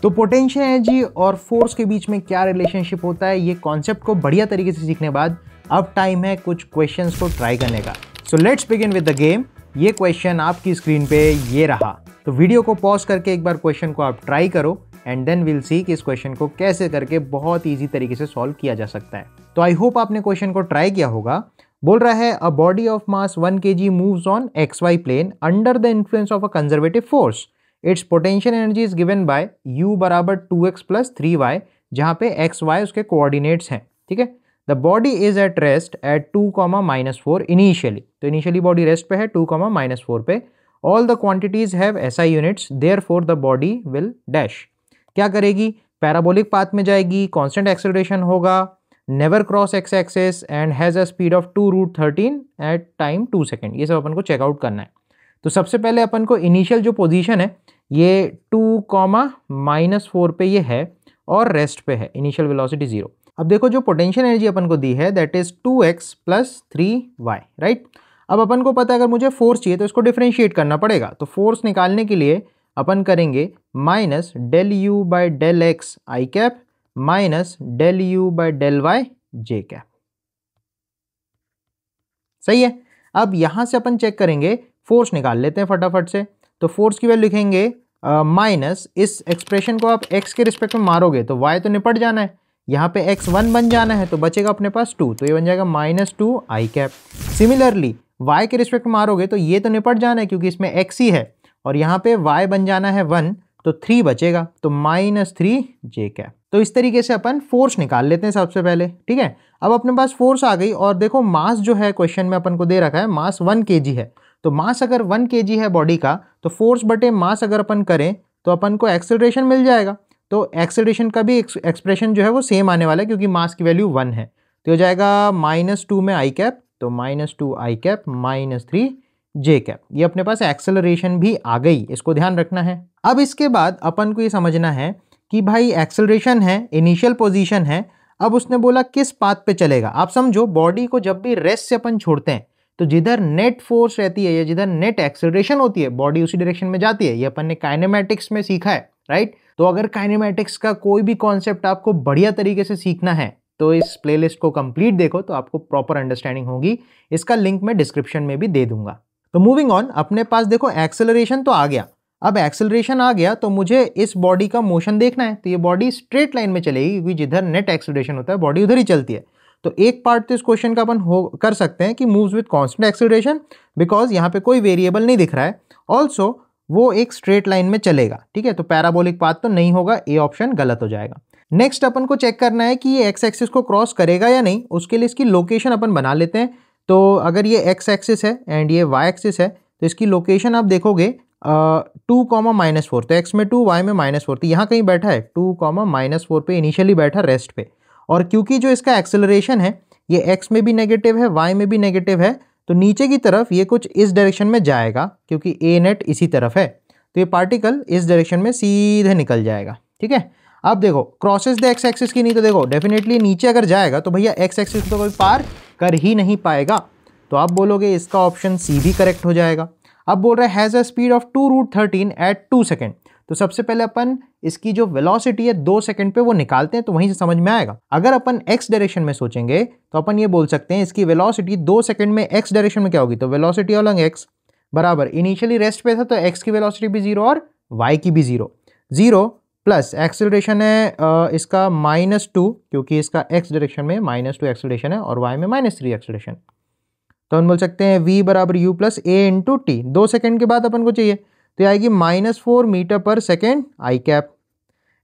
तो potential energy और force के बीच में क्या रिलेशनशिप होता है, ये कॉन्सेप्ट को बढ़िया तरीके से सीखने बाद अब टाइम है कुछ क्वेश्चंस को ट्राई करने का। So let's begin with the game. ये क्वेश्चन आपकी स्क्रीन पे ये रहा, तो वीडियो को पॉज करके एक बार क्वेश्चन को आप ट्राई करो एंड देन विल सी कि इस क्वेश्चन को कैसे करके बहुत ईजी तरीके से सॉल्व किया जा सकता है। तो आई होप आपने क्वेश्चन को ट्राई किया होगा। बोल रहा है a body of mass 1 kg moves on XY plane under the influence of a conservative force. Its potential energy is given by U बराबर 2x प्लस 3y, जहाँ पे XY उसके कोऑर्डिनेट्स हैं। ठीक है, the body is at rest at 2, initially. तो initially body rest पे है 2, पे। All the quantities have SI units, therefore the body will dash. क्या करेगी? पैराबोलिक पाथ में जाएगी, कांस्टेंट एक्सेलरेशन होगा, never cross x axis and has a speed of 2√13 at time 2 second. ये सब अपन को चेकआउट करना है। तो सबसे पहले अपन को इनिशियल जो पोजीशन है ये 2, पे ये है और रेस्ट पे है, इनिशियल वेलोसिटी 0। अब देखो जो पोटेंशियल एनर्जी अपन को दी है that is 2x plus 3y, right. अब अपन को पता है अगर मुझे फोर्स चाहिए तो इसको डिफरेंशिएट करना पड़ेगा। तो फोर्स निकालने के लिए अपन करेंगे minus del U by del x i cap minus del U by del y j cap. सही है। अब यहां से अपन चेक करेंगे, फोर्स निकाल लेते हैं फटाफट से। तो फोर्स की वैल्यू लिखेंगे माइनस, इस एक्सप्रेशन को आप x के रिस्पेक्ट में मारोगे तो y तो निपट जाना है, यहाँ पे x1 बन जाना है, तो बचेगा अपने पास 2, तो ये बन जाएगा -2 आई कैप। सिमिलरली y के रिस्पेक्ट में मारोगे तो ये तो निपट जाना है क्योंकि इसमें x ही है, और यहाँ पे y बन जाना है 1, तो 3 बचेगा, तो -3 जे कैप। तो इस तरीके से अपन फोर्स निकाल लेते हैं सबसे पहले। ठीक है, अब अपने पास फोर्स आ गई और देखो मास जो है क्वेश्चन में अपन को दे रखा है मास 1 kg है। तो मास अगर 1 kg है बॉडी का, तो फोर्स बटे मास अगर अपन करें तो अपन को एक्सेलरेशन मिल जाएगा। तो एक्सेलरेशन का भी एक्सप्रेशन जो है वो सेम आने वाला है क्योंकि मास की वैल्यू 1 है। तो हो जाएगा -2 में आई कैप, तो -2 आई कैप -3 जे कैप। ये अपने पास एक्सेलरेशन भी आ गई, इसको ध्यान रखना है। अब इसके बाद अपन को ये समझना है कि भाई एक्सेलरेशन है, इनिशियल पोजीशन है, अब उसने बोला किस पाथ पे चलेगा। आप समझो बॉडी को जब भी रेस्ट से अपन छोड़ते हैं तो जिधर नेट फोर्स रहती है या जिधर नेट एक्सेलरेशन होती है बॉडी उसी डायरेक्शन में जाती है। ये अपन ने काइनेमैटिक्स में सीखा है, राइट। तो अगर काइनेमैटिक्स का कोई भी कॉन्सेप्ट आपको बढ़िया तरीके से सीखना है तो इस प्लेलिस्ट को कंप्लीट देखो, तो आपको प्रॉपर अंडरस्टैंडिंग होगी। इसका लिंक मैं डिस्क्रिप्शन में भी दे दूंगा। तो मूविंग ऑन, अपने पास देखो एक्सेलरेशन तो आ गया। अब एक्सेलरेशन आ गया तो मुझे इस बॉडी का मोशन देखना है। तो ये बॉडी स्ट्रेट लाइन में चलेगी क्योंकि जिधर नेट एक्सेलरेशन होता है बॉडी उधर ही चलती है। तो एक पार्ट तो इस क्वेश्चन का अपन कर सकते हैं कि moves with constant acceleration, because यहाँ पे कोई वेरिएबल नहीं दिख रहा है। ऑल्सो वो एक स्ट्रेट लाइन में चलेगा। ठीक है, तो पैराबोलिक पाथ तो नहीं होगा, ए ऑप्शन गलत हो जाएगा। नेक्स्ट अपन को चेक करना है कि ये एक्स एक्सिस को क्रॉस करेगा या नहीं। उसके लिए इसकी लोकेशन अपन बना लेते हैं। तो अगर ये एक्स एक्सिस है एंड ये वाई एक्सिस है तो इसकी लोकेशन आप देखोगे 2, तो x में 2 y में -4, तो यहाँ कहीं बैठा है 2, पे इनिशियली बैठा रेस्ट पे। और क्योंकि जो इसका एक्सेलरेशन है ये x में भी नेगेटिव है y में भी नेगेटिव है, तो नीचे की तरफ ये कुछ इस डायरेक्शन में जाएगा क्योंकि a नेट इसी तरफ है, तो ये पार्टिकल इस डायरेक्शन में सीधे निकल जाएगा। ठीक है, अब देखो क्रॉसेस द एक्स एक्सिस की, नहीं तो देखो डेफिनेटली नीचे अगर जाएगा तो भैया एक्स एक्सिस तो कोई पार कर ही नहीं पाएगा। तो आप बोलोगे इसका ऑप्शन सी भी करेक्ट हो जाएगा। अब बोल रहा है has a speed of 2√13 at 2 second. तो सबसे पहले अपन इसकी जो वेलोसिटी है 2 सेकंड पे वो निकालते हैं, तो वहीं से समझ में आएगा। अगर अपन x डायरेक्शन में सोचेंगे तो अपन ये बोल सकते हैं इसकी वेलोसिटी 2 सेकंड में x डायरेक्शन में क्या होगी, तो वेलोसिटी अलोंग x बराबर इनिशियली रेस्ट पे था तो x की वेलोसिटी भी 0 और y की भी 0 प्लस एक्सेलरेशन है इसका -2 क्योंकि इसका x डायरेक्शन में -2 एक्सेलरेशन है और y में -3 एक्सेलरेशन। तो हम बोल सकते हैं v बराबर u plus a into T. 2 second के बाद अपन को चाहिए तो आएगी -4 मीटर पर सेकेंड आई कैप।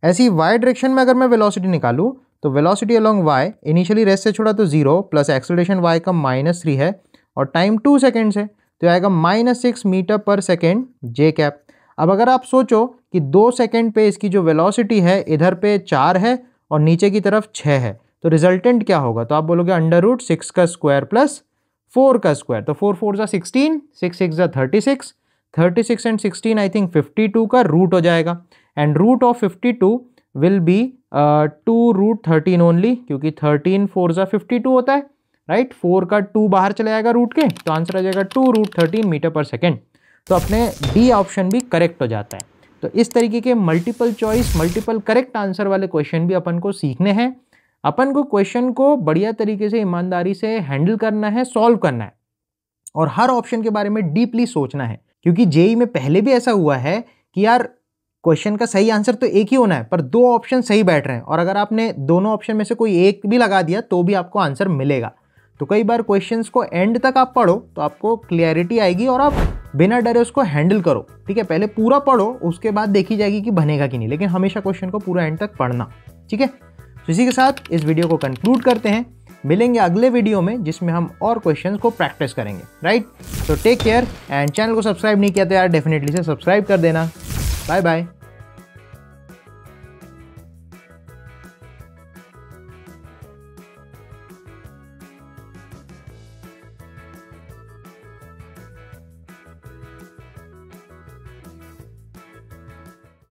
ऐसी y डायरेक्शन में अगर मैं वेलोसिटी निकालूं तो velocity along y initially rest से छोड़ा तो 0 प्लस एक्सेलरेशन y का -3 है और टाइम 2 सेकेंड्स है, तो आएगा -6 मीटर पर सेकेंड जे कैप। अब अगर आप सोचो कि 2 सेकेंड पे इसकी जो वेलोसिटी है इधर पे 4 है और नीचे की तरफ 6 है, तो रिजल्टेंट क्या होगा, तो आप बोलोगे √6 का स्क्वायर प्लस 4 का स्क्वायर। तो 4 4 जा 16, 6 6 जा 36 एंड 16 आई थिंक 52 का रूट हो जाएगा। And root of 52 will be 2√13 only, क्योंकि 13 4 जा 52 होता है, राइट। 4 का 2 बाहर चले जाएगा रूट के, तो आंसर आ जाएगा 2√13 मीटर पर सेकेंड। तो अपने डी ऑप्शन भी करेक्ट हो जाता है। तो इस तरीके के multiple choice multiple correct answer वाले क्वेश्चन भी अपन को सीखने हैं। अपन को क्वेश्चन को बढ़िया तरीके से ईमानदारी से हैंडल करना है, सॉल्व करना है और हर ऑप्शन के बारे में डीपली सोचना है। क्योंकि जेईई में पहले भी ऐसा हुआ है कि यार क्वेश्चन का सही आंसर तो एक ही होना है पर 2 ऑप्शन सही बैठ रहे हैं और अगर आपने दोनों ऑप्शन में से कोई एक भी लगा दिया तो भी आपको आंसर मिलेगा। तो कई बार क्वेश्चंस को एंड तक आप पढ़ो तो आपको क्लियरिटी आएगी और आप बिना डरे उसको हैंडल करो। ठीक है, पहले पूरा पढ़ो, उसके बाद देखी जाएगी कि बनेगा कि नहीं, लेकिन हमेशा क्वेश्चन को पूरा एंड तक पढ़ना। ठीक है, तो इसी के साथ इस वीडियो को कंक्लूड करते हैं। मिलेंगे अगले वीडियो में जिसमें हम और क्वेश्चंस को प्रैक्टिस करेंगे। राइट, तो टेक केयर एंड चैनल को सब्सक्राइब नहीं किया तो यार डेफिनेटली से सब्सक्राइब कर देना। Bye bye.